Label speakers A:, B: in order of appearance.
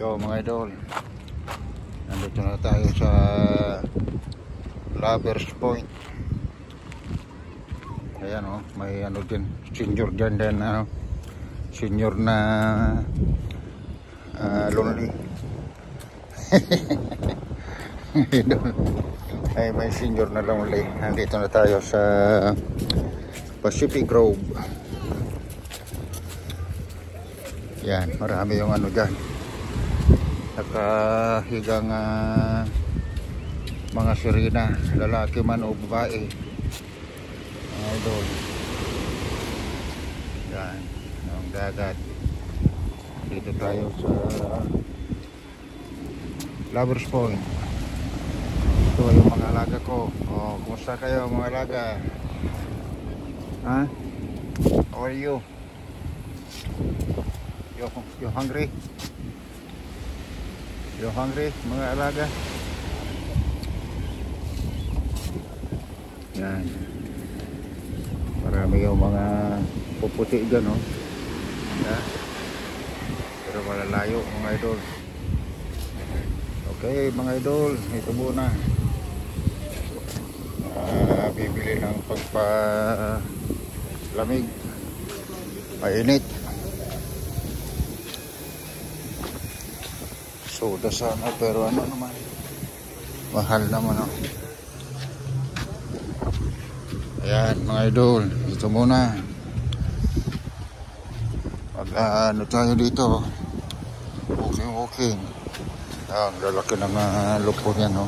A: Yo mga idol, nandito na tayo sa Lovers Point. Ayan o, may ano din, senior dyan din, senior na lonely. Ay, may senior na lonely. Nandito na tayo sa Pacific Grove. Yan, marami yung ano dyan, nakahigang mga sirena, lalaki man o babae, mga idol. Yan, ang dagat. Dito tayo sa Lovers Point. Ito yung mga alaga ko. O, kumusta kayo mga alaga? Ha? How are you? You hungry? You hungry mga alaga? Yan, marami yung mga puputi dyan, no? Yan. Pero malalayo mga idol. Okay mga idol, ito muna, bibili ng pagpalamig, mainit. Soda sana, pero ano naman, mahal naman, no? Ayan mga idol, ito muna, ano tayo dito, walking. Ang lalaki ng lupo niya, no?